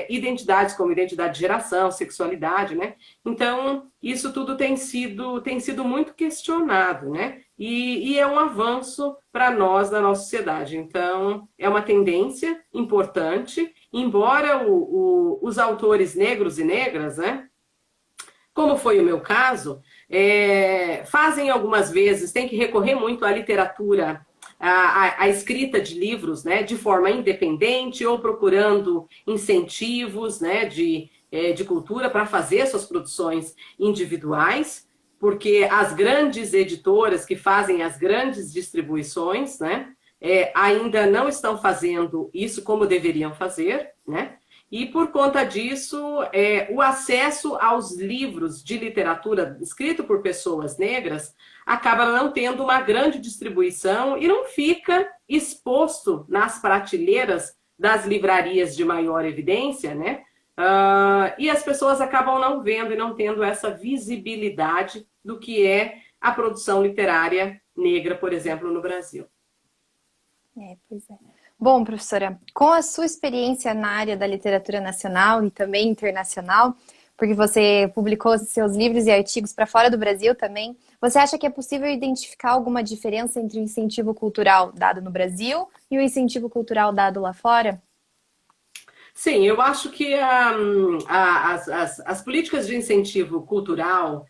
identidades, como identidade de geração, sexualidade, né? Então, isso tudo tem sido muito questionado, né? E é um avanço para nós, na nossa sociedade. Então, é uma tendência importante, embora os autores negros e negras, né? Como foi o meu caso, fazem algumas vezes, tem que recorrer muito à literatura, à escrita de livros, né, de forma independente ou procurando incentivos, né, de cultura para fazer suas produções individuais, porque as grandes editoras que fazem as grandes distribuições, né, ainda não estão fazendo isso como deveriam fazer, né? E, por conta disso, o acesso aos livros de literatura escrito por pessoas negras acaba não tendo uma grande distribuição e não fica exposto nas prateleiras das livrarias de maior evidência, né? E as pessoas acabam não vendo e não tendo essa visibilidade do que é a produção literária negra, por exemplo, no Brasil.
Pois é. Bom, professora, com a sua experiência na área da literatura nacional e também internacional, porque você publicou seus livros e artigos para fora do Brasil também, você acha que é possível identificar alguma diferença entre o incentivo cultural dado no Brasil e o incentivo cultural dado lá fora?
Sim, eu acho que as políticas de incentivo cultural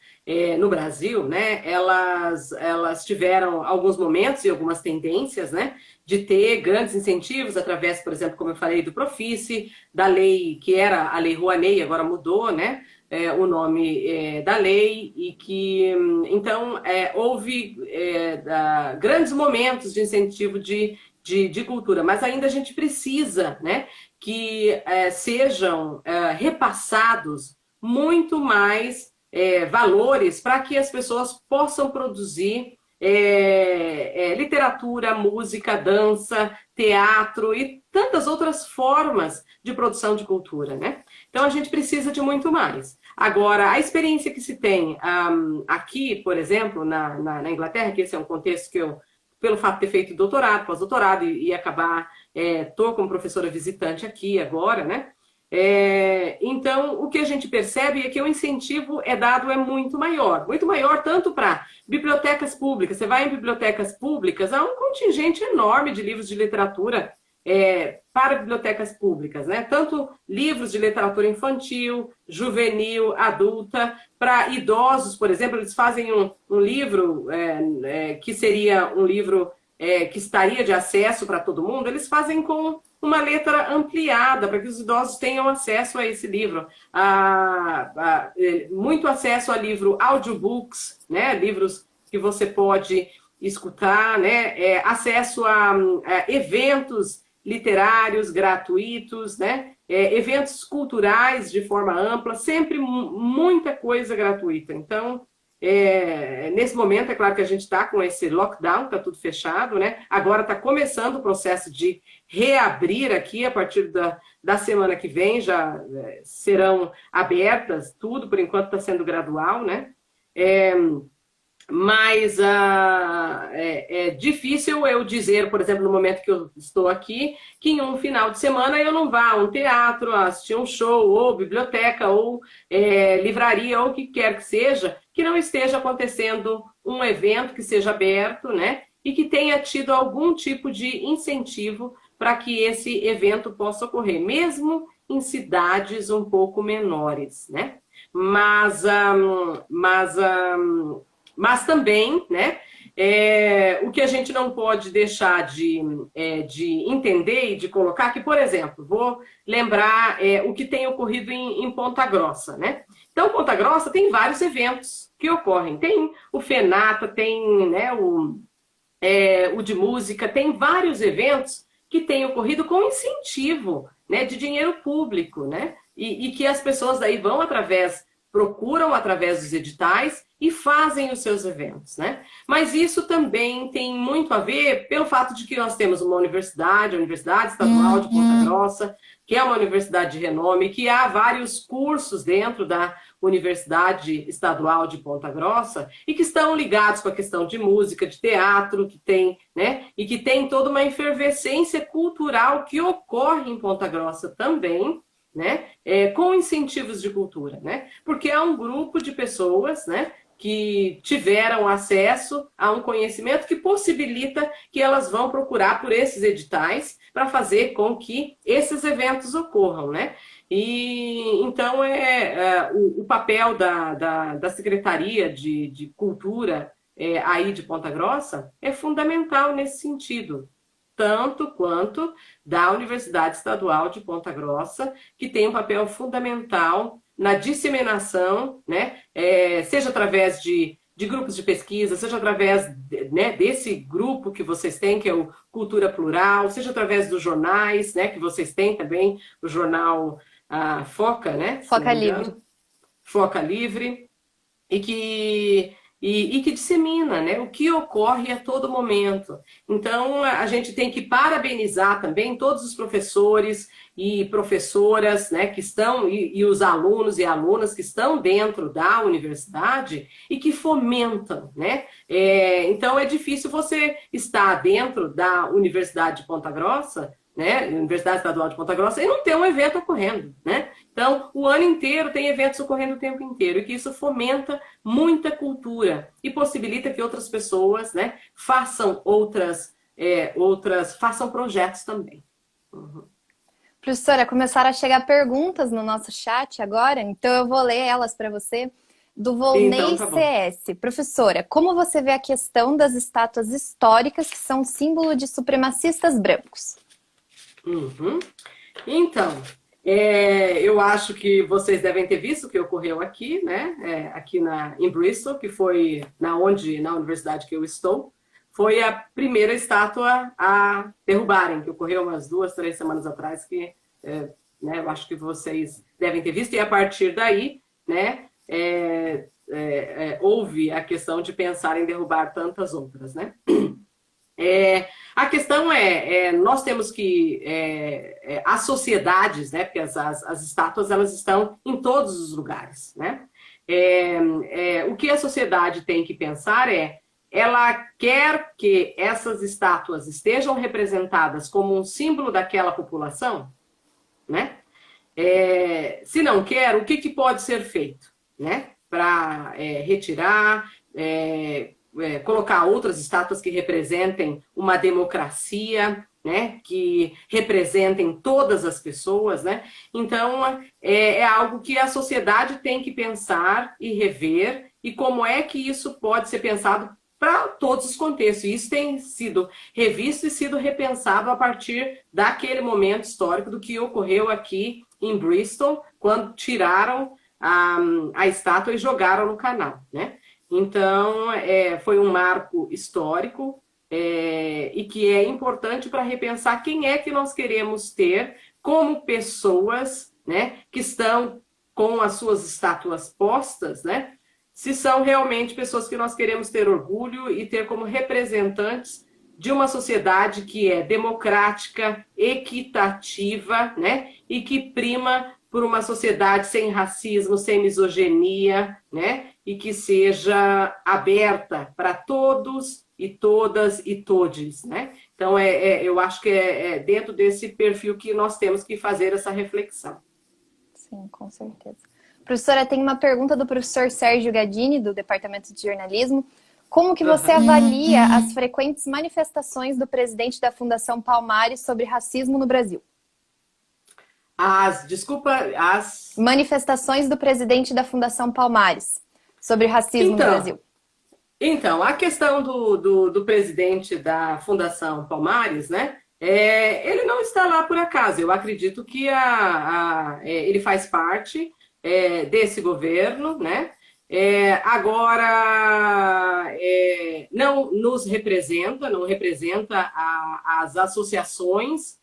no Brasil, né, elas tiveram alguns momentos e algumas tendências, né, de ter grandes incentivos através, por exemplo, como eu falei, do Profice, da lei, que era a Lei Rouanet, agora mudou, né, o nome da lei, e que, então, houve grandes momentos de incentivo de cultura, mas ainda a gente precisa, né, que sejam repassados muito mais valores para que as pessoas possam produzir literatura, música, dança, teatro e tantas outras formas de produção de cultura, né? Então a gente precisa de muito mais. Agora, a experiência que se tem aqui, por exemplo, na Inglaterra, que esse é um contexto que eu, pelo fato de ter feito doutorado, pós-doutorado e acabar, estou como professora visitante aqui agora, né? Então, o que a gente percebe é que o incentivo dado muito maior tanto para bibliotecas públicas. Você vai em bibliotecas públicas, há um contingente enorme de livros de literatura para bibliotecas públicas, né? Tanto livros de literatura infantil, juvenil, adulta, para idosos, por exemplo, eles fazem um livro que seria um livro que estaria de acesso para todo mundo, eles fazem com uma letra ampliada, para que os idosos tenham acesso a esse livro. Muito acesso a livro audiobooks, né? Livros que você pode escutar, né? Acesso a eventos literários, gratuitos, né? Eventos culturais de forma ampla, sempre muita coisa gratuita. Então, nesse momento, é claro que a gente está com esse lockdown, está tudo fechado, né? Agora está começando o processo de reabrir aqui, a partir da semana que vem, já serão abertas, tudo, por enquanto está sendo gradual, né? Mas é difícil eu dizer, por exemplo, no momento que eu estou aqui, que em um final de semana eu não vá a um teatro, assistir um show, ou biblioteca, ou livraria, ou o que quer que seja, que não esteja acontecendo um evento que seja aberto, né? E que tenha tido algum tipo de incentivo para que esse evento possa ocorrer, mesmo em cidades um pouco menores, né? Mas também, né, o que a gente não pode deixar de entender e de colocar, que, por exemplo, vou lembrar o que tem ocorrido em Ponta Grossa, né? Então, Ponta Grossa tem vários eventos que ocorrem. Tem o FENATA, tem, né, o de música, tem vários eventos que têm ocorrido com incentivo, né, de dinheiro público, né? E que as pessoas daí procuram através dos editais e fazem os seus eventos, né? Mas isso também tem muito a ver pelo fato de que nós temos uma universidade, a Universidade Estadual de Ponta Grossa, que é uma universidade de renome, que há vários cursos dentro da Universidade Estadual de Ponta Grossa e que estão ligados com a questão de música, de teatro, que tem, né? E que tem toda uma efervescência cultural que ocorre em Ponta Grossa também, né? Com incentivos de cultura, né? Porque há um grupo de pessoas, né, que tiveram acesso a um conhecimento que possibilita que elas vão procurar por esses editais para fazer com que esses eventos ocorram, né? E então o papel da Secretaria de Cultura aí de Ponta Grossa é fundamental nesse sentido, tanto quanto da Universidade Estadual de Ponta Grossa, que tem um papel fundamental na disseminação, né, seja através de grupos de pesquisa, seja através né, desse grupo que vocês têm, que é o Cultura Plural, seja através dos jornais, né, que vocês têm também, o jornal Foca, né?
Foca Livre.
Foca Livre, e que dissemina, né, o que ocorre a todo momento. Então, a gente tem que parabenizar também todos os professores e professoras, né, que estão, e os alunos e alunas que estão dentro da universidade e que fomentam, né? Então, é difícil você estar dentro da Universidade de Ponta Grossa, né, Universidade Estadual de Ponta Grossa, e não ter um evento ocorrendo, né? Então, o ano inteiro tem eventos ocorrendo o tempo inteiro, e que isso fomenta muita cultura e possibilita que outras pessoas, né, façam façam projetos também. Uhum.
Professora, começaram a chegar perguntas no nosso chat agora, então eu vou ler elas para você. Do Volney
Então, tá
CS. Professora, como você vê a questão das estátuas históricas que são símbolo de supremacistas brancos?
Uhum. Então, eu acho que vocês devem ter visto o que ocorreu aqui, né? Aqui em Bristol, que foi na universidade que eu estou, foi a primeira estátua a derrubarem, que ocorreu umas 2, 3 semanas atrás, que né, eu acho que vocês devem ter visto, e a partir daí, né, houve a questão de pensar em derrubar tantas outras, né? A questão nós temos que, as sociedades, né, porque as estátuas elas estão em todos os lugares, né? O que a sociedade tem que pensar ela quer que essas estátuas estejam representadas como um símbolo daquela população, né? Se não quer, o que pode ser feito, né? Para retirar, colocar outras estátuas que representem uma democracia, né, que representem todas as pessoas, né? Então, é algo que a sociedade tem que pensar e rever, e como é que isso pode ser pensado para todos os contextos. E isso tem sido revisto e sido repensado a partir daquele momento histórico do que ocorreu aqui em Bristol, quando tiraram a estátua e jogaram no canal, né? Então, foi um marco histórico e que é importante para repensar quem é que nós queremos ter como pessoas, né, que estão com as suas estátuas postas, né, se são realmente pessoas que nós queremos ter orgulho e ter como representantes de uma sociedade que é democrática, equitativa, né, e que prima por uma sociedade sem racismo, sem misoginia, né, e que seja aberta para todos e todas e todes, né? Então, eu acho que é dentro desse perfil que nós temos que fazer essa reflexão.
Sim, com certeza. Professora, tem uma pergunta do professor Sérgio Gadini, do Departamento de Jornalismo. Como que você avalia as frequentes manifestações do presidente da Fundação Palmares sobre racismo no Brasil?
As
manifestações do presidente da Fundação Palmares sobre racismo no Brasil.
Então, a questão do presidente da Fundação Palmares, né? Ele não está lá por acaso. Eu acredito que ele faz parte desse governo, né? Agora, não nos representa, não representa as associações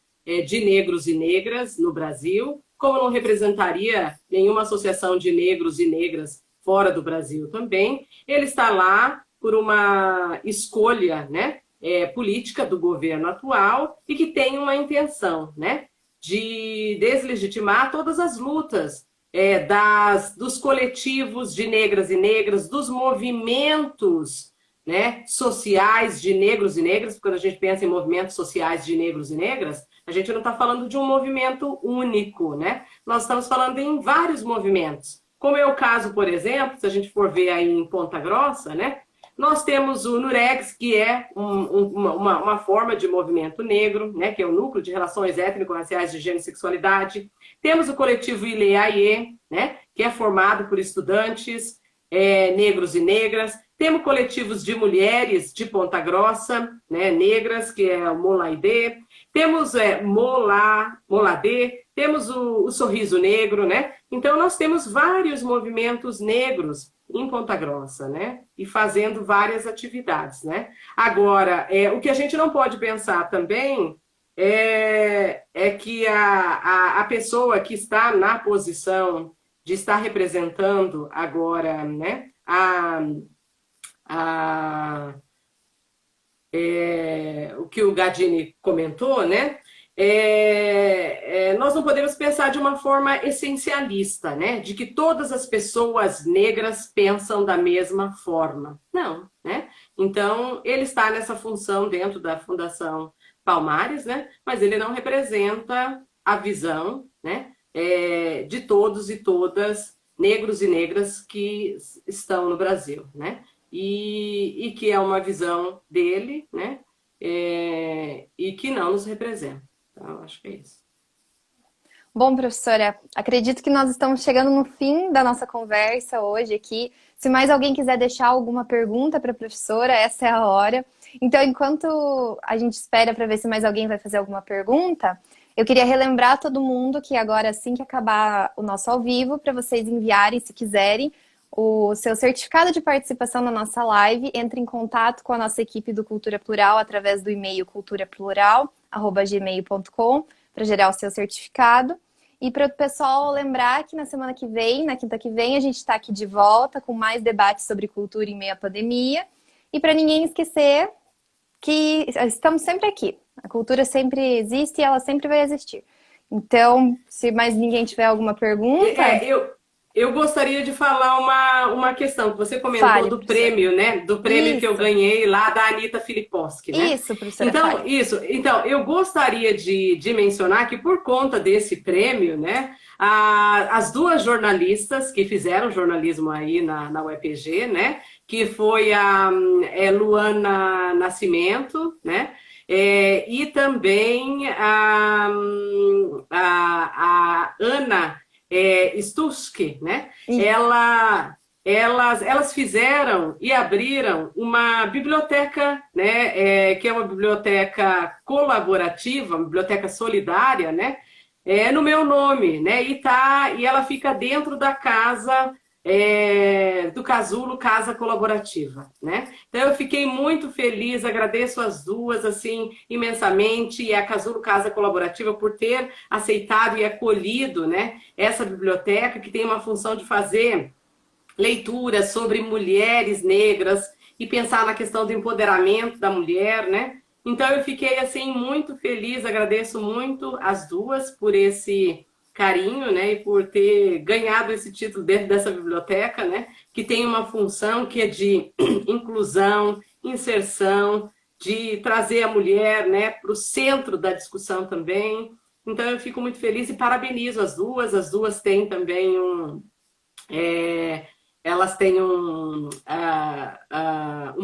de negros e negras no Brasil, como não representaria nenhuma associação de negros e negras fora do Brasil também. Ele está lá por uma escolha, né, política do governo atual e que tem uma intenção, né, de deslegitimar todas as lutas dos coletivos de negras e negras, dos movimentos, né, sociais de negros e negras. Quando a gente pensa em movimentos sociais de negros e negras, a gente não está falando de um movimento único, né? Nós estamos falando em vários movimentos. Como é o caso, por exemplo, se a gente for ver aí em Ponta Grossa, né? Nós temos o Nuregs, que é uma forma de movimento negro, né, que é o Núcleo de Relações Étnico-Raciais de Gênero e Sexualidade. Temos o coletivo Ileaie, né, que é formado por estudantes negros e negras. Temos coletivos de mulheres de Ponta Grossa, né, negras, que é o Molaide. Temos Moladê, temos o Sorriso Negro, né? Então, nós temos vários movimentos negros em Ponta Grossa, né? E fazendo várias atividades, né? Agora, o que a gente não pode pensar também é que a pessoa que está na posição de estar representando agora, né? O que o Gadini comentou, né? Nós não podemos pensar de uma forma essencialista, né? De que todas as pessoas negras pensam da mesma forma. Não, né? Então, ele está nessa função dentro da Fundação Palmares, né? Mas ele não representa a visão, né? De todos e todas, negros e negras que estão no Brasil, né? E que é uma visão dele, né? E que não nos representa. Então, acho que é isso.
Bom, professora, acredito que nós estamos chegando no fim da nossa conversa hoje aqui. Se mais alguém quiser deixar alguma pergunta para a professora, essa é a hora. Então, enquanto a gente espera para ver se mais alguém vai fazer alguma pergunta, eu queria relembrar todo mundo que agora, assim que acabar o nosso ao vivo, para vocês enviarem, se quiserem, o seu certificado de participação na nossa live. Entre em contato com a nossa equipe do Cultura Plural através do e-mail culturaplural@gmail.com para gerar o seu certificado. E para o pessoal lembrar que na semana que vem, na quinta que vem, a gente está aqui de volta com mais debates sobre cultura em meio à pandemia. E para ninguém esquecer que estamos sempre aqui. A cultura sempre existe e ela sempre vai existir. Então, se mais ninguém tiver alguma pergunta...
Eu gostaria de falar uma questão que você comentou do prêmio, né? Do prêmio isso. Que eu ganhei lá da Anitta Filipovski, né?
Isso, professora.
Então, eu gostaria de mencionar que por conta desse prêmio, né? As duas jornalistas que fizeram jornalismo aí na UEPG, né? Que foi a Luana Nascimento, né? E também a Ana Stuski, né? Elas fizeram e abriram uma biblioteca, né? Que é uma biblioteca colaborativa, uma biblioteca solidária, né? No meu nome, né? E ela fica dentro da casa do Casulo Casa Colaborativa, né? Então eu fiquei muito feliz, agradeço as duas assim imensamente e a Casulo Casa Colaborativa por ter aceitado e acolhido, né, essa biblioteca que tem uma função de fazer leituras sobre mulheres negras e pensar na questão do empoderamento da mulher, né? Então eu fiquei assim muito feliz, agradeço muito as duas por esse carinho, né, e por ter ganhado esse título dentro dessa biblioteca, né, que tem uma função que é de inclusão, inserção, de trazer a mulher, né, para o centro da discussão também. Então eu fico muito feliz e parabenizo as duas têm também é, elas têm um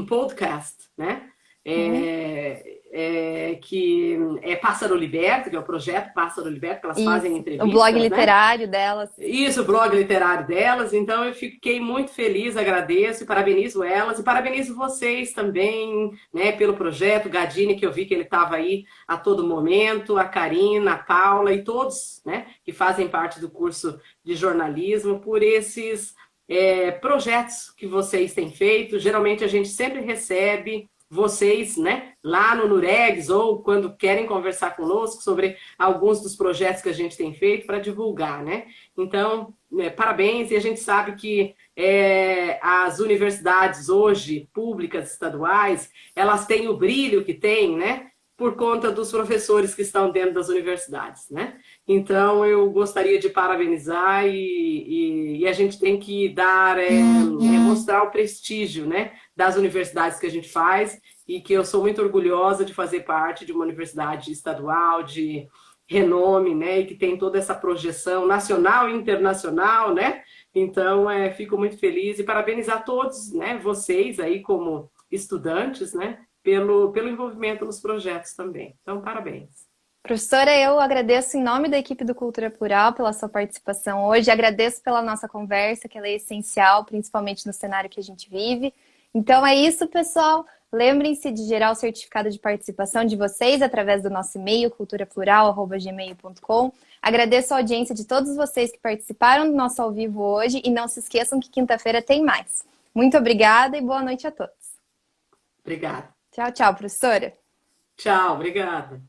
podcast, né?
Uhum.
Que é Pássaro Liberto, que é o projeto Pássaro Liberto, que elas fazem
Isso, o blog
entrevistas, né?
literário delas.
Isso, o blog literário delas. Então eu fiquei muito feliz, agradeço e parabenizo elas e parabenizo vocês também, né, pelo projeto. Gadini, que eu vi que ele estava aí a todo momento, a Karina, a Paula e todos, né, que fazem parte do curso de jornalismo por esses projetos que vocês têm feito. Geralmente a gente sempre recebe vocês, né, lá no Nuregs ou quando querem conversar conosco sobre alguns dos projetos que a gente tem feito para divulgar, né? Então, parabéns, e a gente sabe que as universidades hoje, públicas, estaduais, elas têm o brilho que têm, né? Por conta dos professores que estão dentro das universidades, né? Então, eu gostaria de parabenizar e a gente tem que dar, mostrar o prestígio, né, das universidades que a gente faz e que eu sou muito orgulhosa de fazer parte de uma universidade estadual de renome, né, e que tem toda essa projeção nacional e internacional, né? Então, fico muito feliz e parabenizar todos, né, vocês aí como estudantes, né, pelo envolvimento nos projetos também. Então, parabéns.
Professora, eu agradeço em nome da equipe do Cultura Plural pela sua participação hoje, agradeço pela nossa conversa, que ela é essencial, principalmente no cenário que a gente vive. Então é isso, pessoal. Lembrem-se de gerar o certificado de participação de vocês através do nosso e-mail, culturaplural@gmail.com. Agradeço a audiência de todos vocês que participaram do nosso ao vivo hoje e não se esqueçam que quinta-feira tem mais. Muito obrigada e boa noite a todos.
Obrigada.
Tchau, tchau, professora.
Tchau, obrigada.